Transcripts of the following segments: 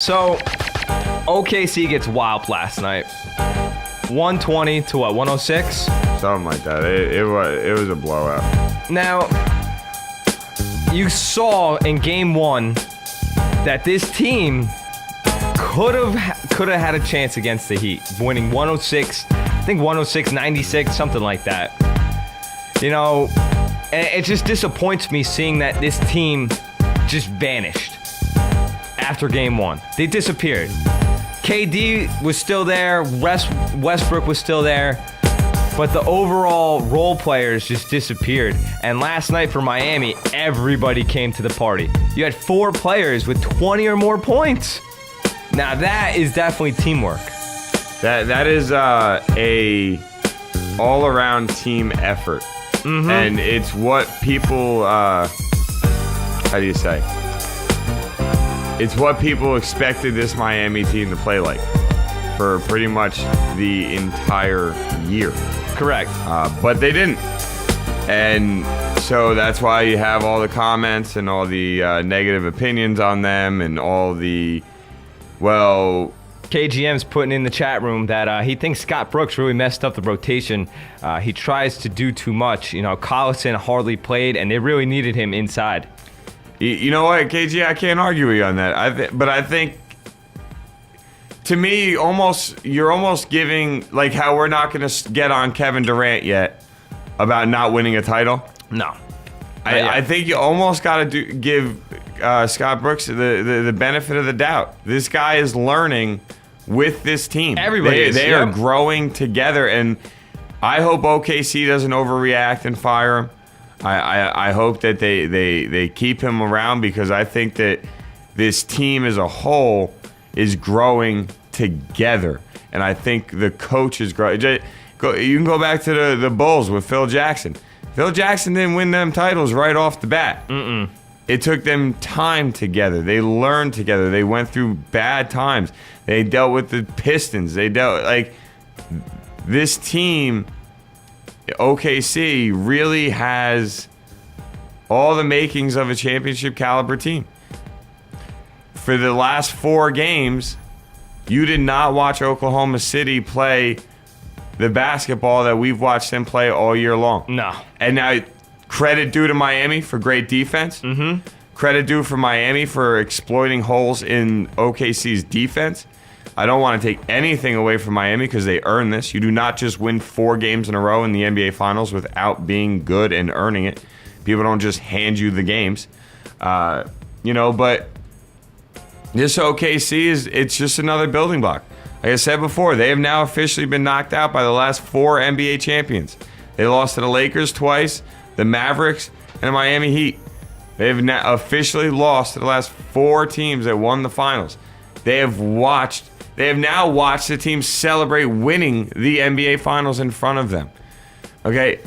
So, OKC gets whopped last night. 120 to what, 106? Something like that. It was a blowout. Now, you saw in game one that this team could have had a chance against the Heat, winning 106, I think 106-96, something like that. You know, it just disappoints me seeing that this team just vanished after game one. They disappeared. KD was still there, Westbrook was still there, but the overall role players just disappeared. And last night for Miami, everybody came to the party. You had 4 players with 20 or more points. Now that is definitely teamwork. That is a all-around team effort. Mm-hmm. And it's what people, how do you say? It's what people expected this Miami team to play like for pretty much the entire year. Correct. But they didn't. And so that's why you have all the comments and all the negative opinions on them and all the, well... KGM's putting in the chat room that he thinks Scott Brooks really messed up the rotation. He tries to do too much. You know, Collison hardly played, and they really needed him inside. You know what, KG, I can't argue with you on that. But I think, to me, you're almost giving, like how we're not going to get on Kevin Durant yet about not winning a title. No. I think you almost got to give Scott Brooks the benefit of the doubt. This guy is learning with this team. Everybody they are growing together, and I hope OKC doesn't overreact and fire him. I hope that they keep him around, because I think that this team as a whole is growing together, and I think the coach is growing. You can go back to the Bulls with Phil Jackson. Phil Jackson didn't win them titles right off the bat. Mm-mm. It took them time together. They learned together. They went through bad times. They dealt with the Pistons. This team, OKC, really has all the makings of a championship caliber team. For the last 4 games, you did not watch Oklahoma City play the basketball that we've watched them play all year long. No. And now, credit due to Miami for great defense. Mm-hmm. Credit due for Miami for exploiting holes in OKC's defense. I don't want to take anything away from Miami, because they earned this. You do not just win 4 games in a row in the NBA Finals without being good and earning it. People don't just hand you the games. But this OKC it's just another building block. Like I said before, they have now officially been knocked out by the last 4 NBA champions. They lost to the Lakers twice, the Mavericks, and the Miami Heat. They have now officially lost to the last 4 teams that won the finals. They have now watched the team celebrate winning the NBA Finals in front of them. Okay?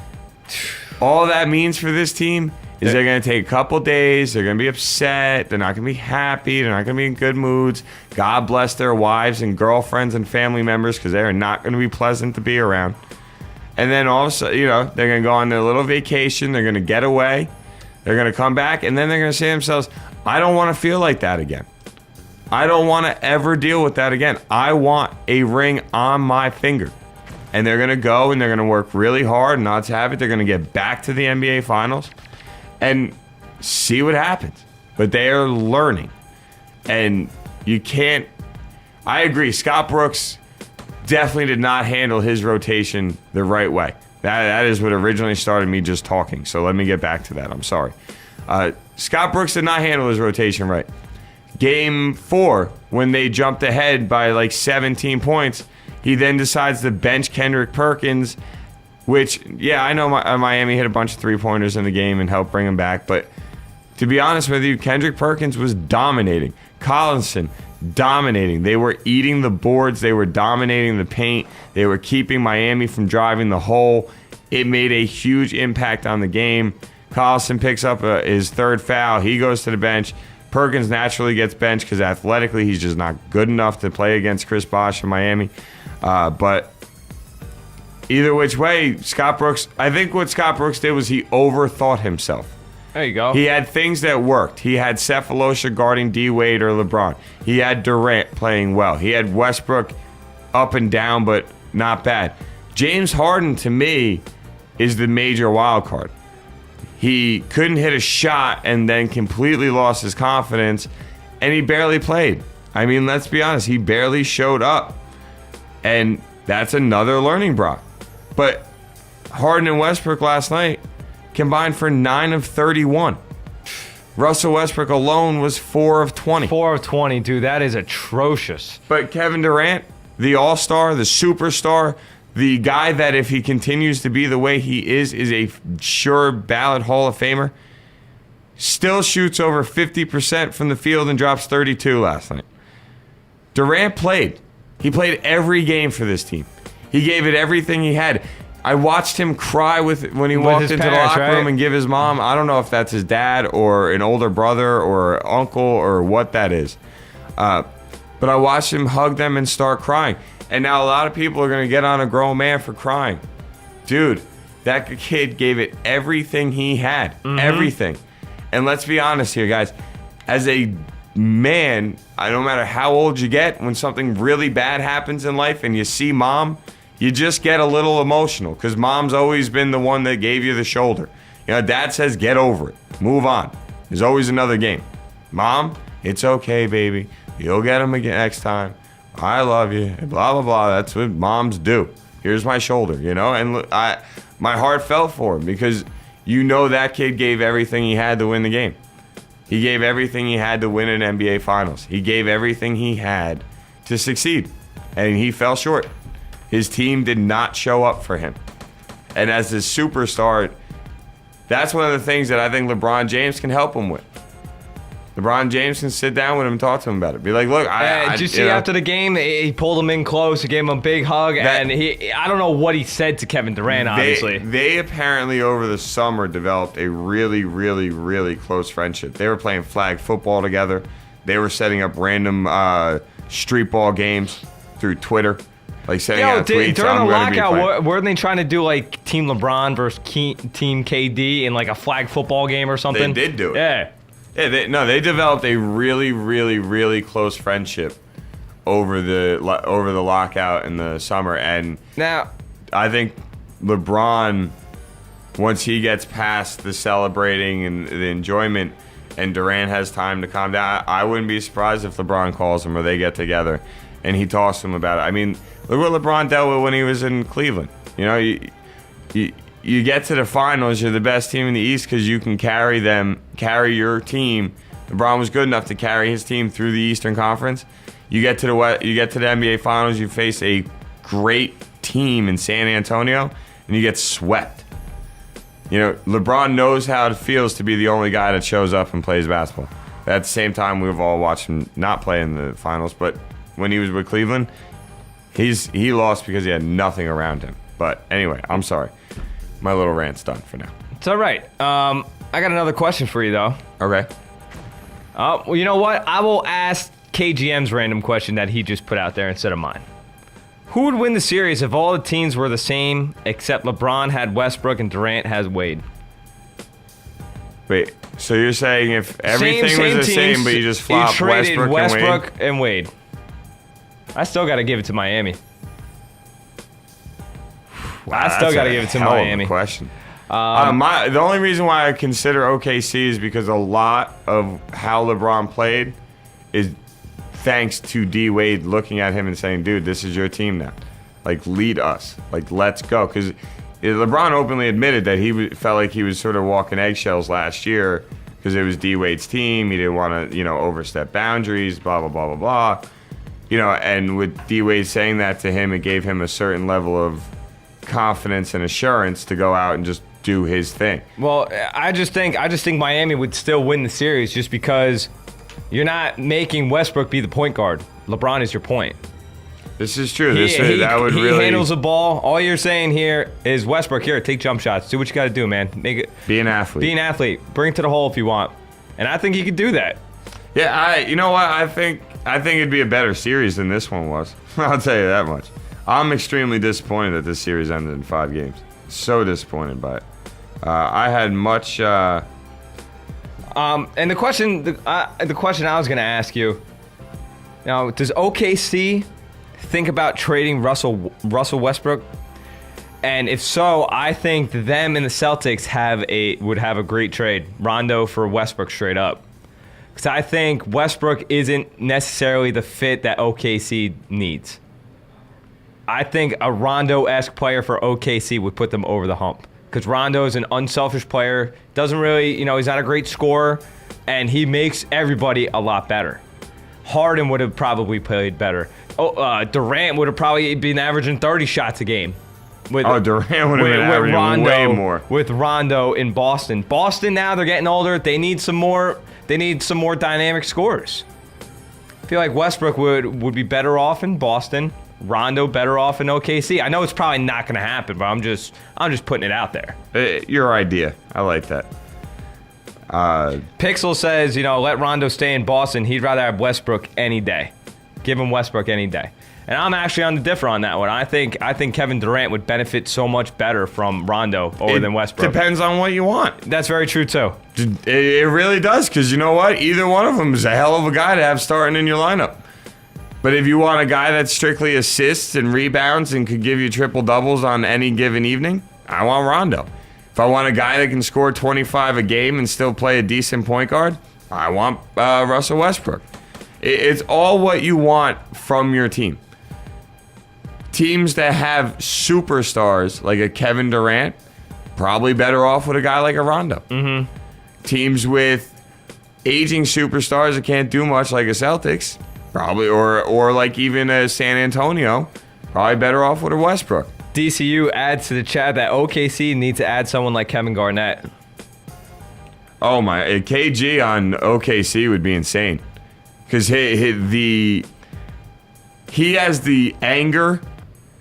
All that means for this team is they're going to take a couple days. They're going to be upset. They're not going to be happy. They're not going to be in good moods. God bless their wives and girlfriends and family members, because they are not going to be pleasant to be around. And then all of a sudden, they're going to go on their little vacation. They're going to get away. They're going to come back, and then they're going to say to themselves, I don't want to feel like that again. I don't want to ever deal with that again. I want a ring on my finger. And they're going to go, and they're going to work really hard not to have it. They're going to get back to the NBA Finals and see what happens. But they are learning. And you can't... I agree. Scott Brooks definitely did not handle his rotation the right way. That is what originally started me just talking. So let me get back to that. I'm sorry. Scott Brooks did not handle his rotation right. Game 4, when they jumped ahead by like 17 points, he then decides to bench Kendrick Perkins, which, yeah, I know Miami hit a bunch of three-pointers in the game and helped bring him back. But to be honest with you, Kendrick Perkins was dominating. Collison, dominating. They were eating the boards. They were dominating the paint. They were keeping Miami from driving the hole. It made a huge impact on the game. Collison picks up his 3rd foul. He goes to the bench. Perkins naturally gets benched because athletically he's just not good enough to play against Chris Bosh in Miami. But either which way, Scott Brooks, I think what Scott Brooks did was he overthought himself. There you go. He had things that worked. He had Cephalosha guarding D Wade or LeBron. He had Durant playing well. He had Westbrook up and down, but not bad. James Harden, to me, is the major wild card. He couldn't hit a shot and then completely lost his confidence, and he barely played. I mean, let's be honest, he barely showed up. And that's another learning block. But Harden and Westbrook last night combined for 9 of 31. Russell Westbrook alone was 4 of 20. 4 of 20, dude. That is atrocious. But Kevin Durant, the all-star, the superstar, the guy that if he continues to be the way he is a sure ballot Hall of Famer, still shoots over 50% from the field and drops 32 last night. Durant played. He played every game for this team. He gave it everything he had. I watched him cry when he walked into the locker room and give his mom, I don't know if that's his dad or an older brother or uncle or what that is. But I watched him hug them and start crying. And now a lot of people are going to get on a grown man for crying. Dude, that kid gave it everything he had. Mm-hmm. Everything. And let's be honest here, guys. As a man, no matter how old you get, when something really bad happens in life and you see mom, you just get a little emotional because mom's always been the one that gave you the shoulder. You know, dad says, get over it. Move on. There's always another game. Mom, it's okay, baby. You'll get him again next time. I love you. Blah, blah, blah. That's what moms do. Here's my shoulder, you know? And my heart felt for him because you know that kid gave everything he had to win the game. He gave everything he had to win an NBA Finals. He gave everything he had to succeed. And he fell short. His team did not show up for him. And as a superstar, that's one of the things that I think LeBron James can help him with. LeBron James can sit down with him and talk to him about it. Be like, look, did you see after the game, he pulled him in close, he gave him a big hug, and I don't know what he said to Kevin Durant, obviously. They apparently over the summer developed a really, really, really close friendship. They were playing flag football together. They were setting up random street ball games through Twitter. Like sending out tweets. During the lockout, weren't they trying to do like Team LeBron versus Team KD in like a flag football game or something? They did do it. Yeah. Yeah, they developed a really, really, really close friendship over the lockout in the summer, and now I think LeBron, once he gets past the celebrating and the enjoyment, and Durant has time to calm down, I wouldn't be surprised if LeBron calls him or they get together and he talks to him about it. I mean, look what LeBron dealt with when he was in Cleveland. You know, you get to the finals, you're the best team in the East because you can carry your team. LeBron was good enough to carry his team through the Eastern Conference. You get to the NBA Finals, you face a great team in San Antonio, and you get swept. You know, LeBron knows how it feels to be the only guy that shows up and plays basketball. At the same time, we've all watched him not play in the finals, but when he was with Cleveland, he lost because he had nothing around him. But anyway, I'm sorry. My little rant's done for now. It's all right. I got another question for you, though. Okay. Well, you know what? I will ask KGM's random question that he just put out there instead of mine. Who would win the series if all the teams were the same except LeBron had Westbrook and Durant has Wade? Wait, so you're saying if everything was the same, but you just flopped Westbrook and Wade? I still got to give it to Miami. Wow, I still got to give it to Miami. Question. The only reason why I consider OKC is because a lot of how LeBron played is thanks to D Wade looking at him and saying, "Dude, this is your team now. Like, lead us. Like, let's go." Because LeBron openly admitted that he felt like he was sort of walking eggshells last year because it was D Wade's team. He didn't want to, overstep boundaries. Blah blah blah blah blah. And with D Wade saying that to him, it gave him a certain level of confidence and assurance to go out and just do his thing. Well, I just think Miami would still win the series just because you're not making Westbrook be the point guard. LeBron is your point. This is true. He handles the ball. All you're saying here is Westbrook, here, take jump shots. Do what you got to do, man. Make it. Be an athlete. Be an athlete. Bring it to the hole if you want. And I think he could do that. Yeah, you know what? I think it'd be a better series than this one was. I'll tell you that much. I'm extremely disappointed that this series ended in 5 games. So disappointed by it. I had much And the question I was going to ask you, does OKC think about trading Russell Westbrook? And if so, I think them and the Celtics would have a great trade. Rondo for Westbrook straight up. Because I think Westbrook isn't necessarily the fit that OKC needs. I think a Rondo-esque player for OKC would put them over the hump. Because Rondo is an unselfish player, doesn't really, he's not a great scorer, and he makes everybody a lot better. Harden would have probably played better. Durant would have probably been averaging 30 shots a game. Durant would have been averaging way more. With Rondo in Boston. Boston now, they're getting older. They need some more dynamic scorers. I feel like Westbrook would be better off in Boston. Rondo better off in OKC. I know it's probably not going to happen, but I'm just putting it out there. Your idea. I like that. Pixel says, let Rondo stay in Boston. He'd rather have Westbrook any day. Give him Westbrook any day. And I'm actually on the differ on that one. I think Kevin Durant would benefit so much better from Rondo than Westbrook. Depends on what you want. That's very true, too. It really does, because you know what? Either one of them is a hell of a guy to have starting in your lineup. But if you want a guy that strictly assists and rebounds and could give you triple-doubles on any given evening, I want Rondo. If I want a guy that can score 25 a game and still play a decent point guard, I want Russell Westbrook. It's all what you want from your team. Teams that have superstars like a Kevin Durant, probably better off with a guy like a Rondo. Mm-hmm. Teams with aging superstars that can't do much like a Celtics, probably, or like even a San Antonio, probably better off with a Westbrook. DCU adds to the chat that OKC needs to add someone like Kevin Garnett. Oh my, KG on OKC would be insane. Because he has the anger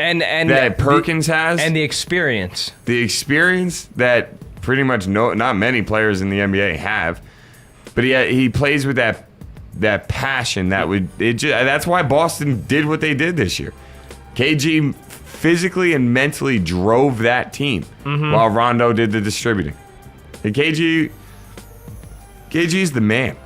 and that Perkins has. And the experience. The experience that pretty much not many players in the NBA have. But he plays with that passion that's why Boston did what they did this year. KG physically and mentally drove that team while Rondo did the distributing. And KG's the man.